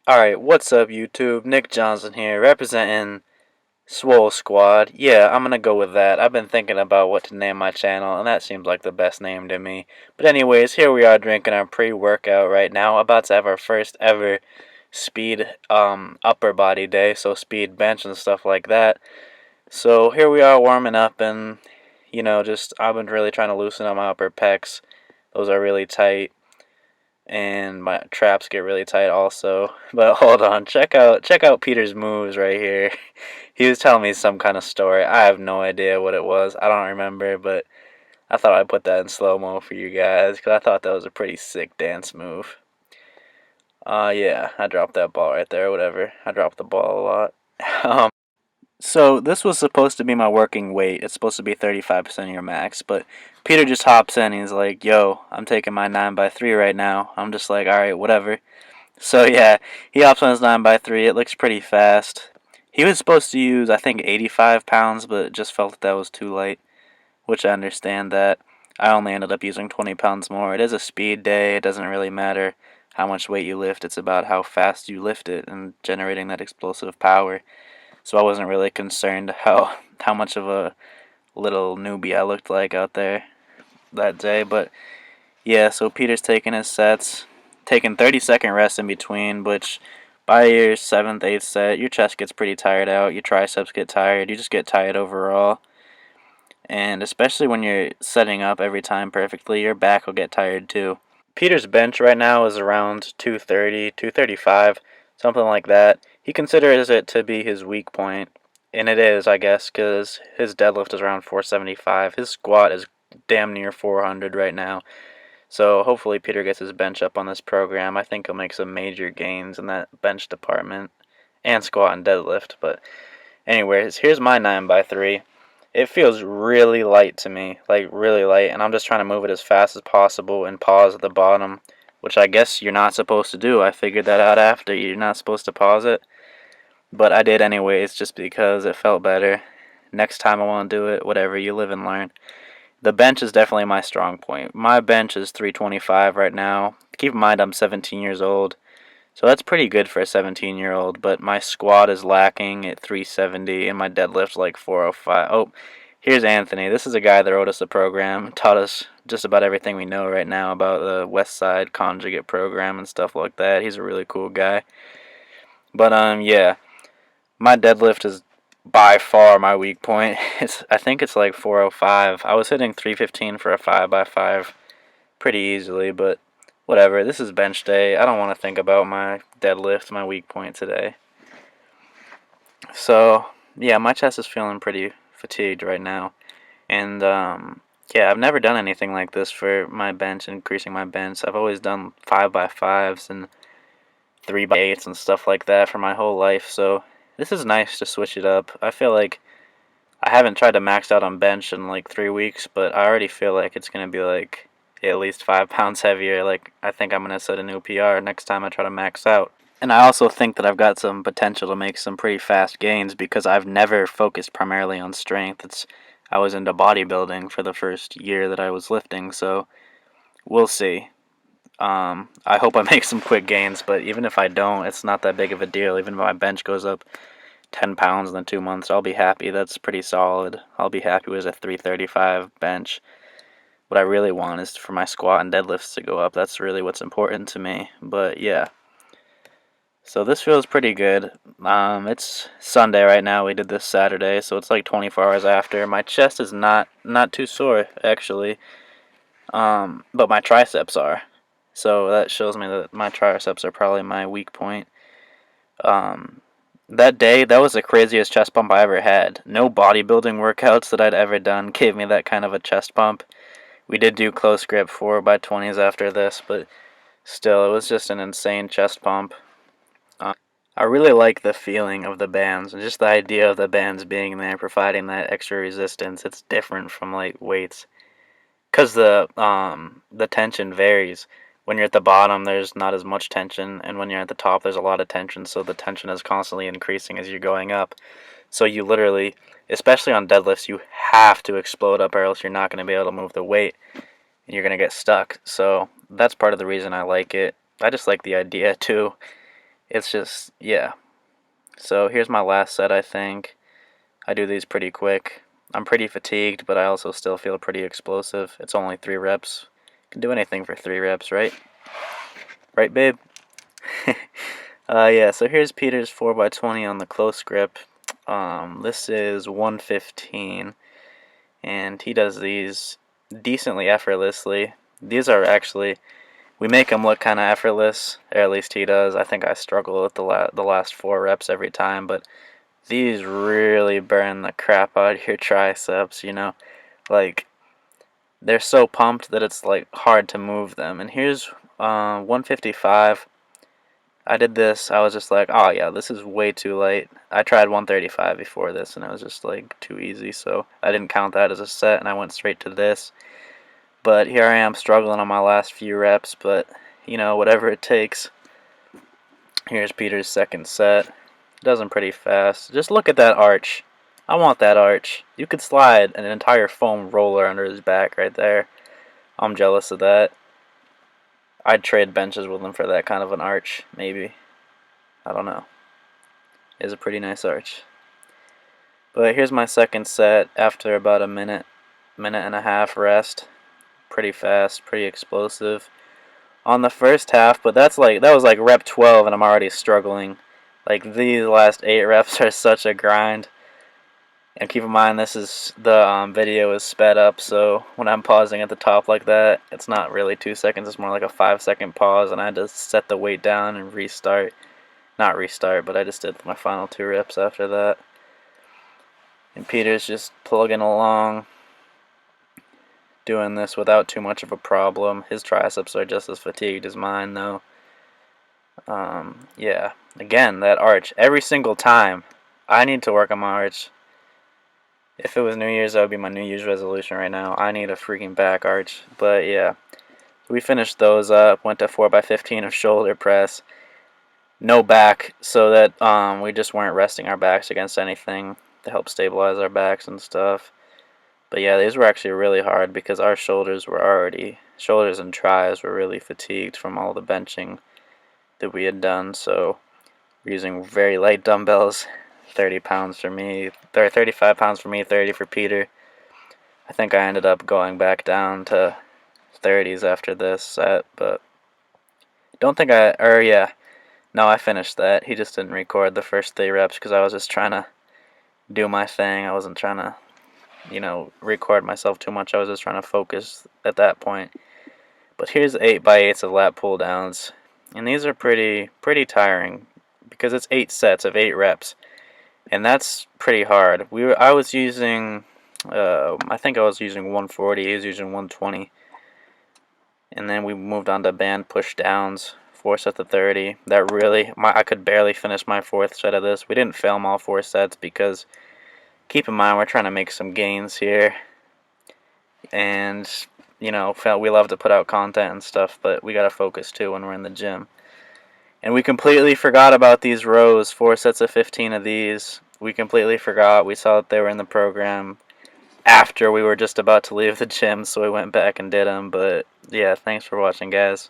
Alright, what's up YouTube? Nick Johnson here, representing Swole Squad. Yeah, I'm gonna go with that. I've been thinking about what to name my channel, and that seems like the best name to me. But anyways, here we are drinking our pre-workout right now, about to have our first ever speed upper body day, so speed bench and stuff like that. So here we are warming up, and just I've been really trying to loosen up my upper pecs. Those are really tight, and my traps get really tight also. But hold on, check out Peter's moves right here. He was telling me some kind of story. I have no idea what it was. I don't remember, but I thought I'd put that in slow mo for you guys because I thought that was a pretty sick dance move. Yeah, I dropped that ball right there. Whatever. I dropped the ball a lot. So this was supposed to be my working weight. It's supposed to be 35% of your max, but Peter just hops in. And he's like, "Yo, I'm taking my 9x3 right now." I'm just like, "All right, whatever." So yeah, he hops on his 9x3. It looks pretty fast. He was supposed to use, I think, 85 pounds, but just felt that was too light, which I understand that. I only ended up using 20 pounds more. It is a speed day. It doesn't really matter how much weight you lift. It's about how fast you lift it and generating that explosive power. So I wasn't really concerned how much of a little newbie I looked like out there that day. But yeah, so Peter's taking his sets, taking 30-second rests in between, which by your 7th, 8th set, your chest gets pretty tired out, your triceps get tired, you just get tired overall. And especially when you're setting up every time perfectly, your back will get tired too. Peter's bench right now is around 230, 235, something like that. He considers it to be his weak point, and it is, I guess, because his deadlift is around 475. His squat is damn near 400 right now. So hopefully Peter gets his bench up on this program. I think he'll make some major gains in that bench department and squat and deadlift. But anyways, here's my 9x3. It feels really light to me, like really light, and I'm just trying to move it as fast as possible and pause at the bottom, which I guess you're not supposed to do. I figured that out after. You're not supposed to pause it, but I did anyways just because it felt better. Next time I want to do it, whatever, you live and learn. The bench is definitely my strong point. My bench is 325 right now. Keep in mind I'm 17 years old, so that's pretty good for a 17-year-old, but my squat is lacking at 370 and my deadlift's like 405. Oh, here's Anthony. This is a guy that wrote us a program, taught us just about everything we know right now about the Westside conjugate program and stuff like that. He's a really cool guy. But yeah, my deadlift is by far my weak point. I think it's like 405. I was hitting 315 for a 5x5 pretty easily, but whatever. This is bench day. I don't want to think about my deadlift, my weak point today. So, yeah, my chest is feeling pretty fatigued right now. And yeah, I've never done anything like this for my bench, increasing my bench. I've always done 5x5s and 3x8s and stuff like that for my whole life. So, this is nice to switch it up. I feel like I haven't tried to max out on bench in like 3 weeks, but I already feel like it's going to be like at least 5 pounds heavier. Like, I think I'm going to set a new PR next time I try to max out. And I also think that I've got some potential to make some pretty fast gains because I've never focused primarily on strength. I was into bodybuilding for the first year that I was lifting, so we'll see. I hope I make some quick gains, but even if I don't, it's not that big of a deal. Even if my bench goes up 10 pounds in 2 months, I'll be happy. That's pretty solid. I'll be happy with a 335 bench. What I really want is for my squat and deadlifts to go up. That's really what's important to me. But yeah. So this feels pretty good. It's Sunday right now. We did this Saturday, so it's like 24 hours after. My chest is not too sore actually. But my triceps are. So that shows me that my triceps are probably my weak point. Um, that day, that was the craziest chest pump I ever had. No bodybuilding workouts that I'd ever done gave me that kind of a chest pump. We did do close grip 4x20s after this, but still, it was just an insane chest pump. I really like the feeling of the bands and just the idea of the bands being there, providing that extra resistance. It's different from light weights, cause the tension varies. When you're at the bottom, there's not as much tension, and when you're at the top, there's a lot of tension. So the tension is constantly increasing as you're going up. So you literally, especially on deadlifts, you have to explode up, or else you're not going to be able to move the weight, and you're going to get stuck. So that's part of the reason I like it. I just like the idea too. it's just, yeah. So here's my last set, I think. I do these pretty quick. I'm pretty fatigued, but I also still feel pretty explosive. It's only 3 reps. Can do anything for 3 reps, right? Right, babe? Yeah, so here's Peter's 4x20 on the close grip. This is 115, and he does these decently effortlessly. These are actually, we make them look kind of effortless, or at least he does. I think I struggle with the last 4 reps every time, but these really burn the crap out of your triceps, you know? Like, they're so pumped that it's, like, hard to move them. And here's 155. I did this, I was just like, oh yeah, this is way too light. I tried 135 before this, and it was just, like, too easy, so I didn't count that as a set, and I went straight to this. But here I am struggling on my last few reps, but, you know, whatever it takes. Here's Peter's second set. Does them pretty fast. Just look at that arch. I want that arch. You could slide an entire foam roller under his back right there. I'm jealous of that. I'd trade benches with him for that kind of an arch, maybe. I don't know. It's a pretty nice arch. But here's my second set after about a minute and a half rest. Pretty fast, pretty explosive. On the first half, but that was like rep 12 and I'm already struggling. Like, these last 8 reps are such a grind. And keep in mind, this is the video is sped up, so when I'm pausing at the top like that, it's not really 2 seconds, it's more like a 5-second pause, and I had to set the weight down and restart. Not restart, but I just did my final 2 reps after that. And Peter's just plugging along, doing this without too much of a problem. His triceps are just as fatigued as mine, though. Yeah, again, that arch. Every single time, I need to work on my arch. If it was New Year's, that would be my New Year's resolution right now. I need a freaking back arch. But yeah, we finished those up. Went to 4x15 of shoulder press. No back, so that we just weren't resting our backs against anything to help stabilize our backs and stuff. But yeah, these were actually really hard because our shoulders and tris were really fatigued from all the benching that we had done. So we're using very light dumbbells. 30 pounds for me, 35 pounds for me, 30 for Peter. I think I ended up going back down to 30s after this set, but don't think no, I finished that. He just didn't record the first 3 reps because I was just trying to do my thing. I wasn't trying to, record myself too much. I was just trying to focus at that point. But here's 8x8s of lat pull downs, and these are pretty tiring because it's 8 sets of 8 reps. And that's pretty hard. I was using, I think I was using 140. He was using 120. And then we moved on to band push downs, 4 sets of 30. I could barely finish my 4th set of this. We didn't film all 4 sets because, keep in mind, we're trying to make some gains here. And, we love to put out content and stuff, but we got to focus too when we're in the gym. And we completely forgot about these rows, 4 sets of 15 of these. We completely forgot. We saw that they were in the program after we were just about to leave the gym, so we went back and did them. But yeah, thanks for watching, guys.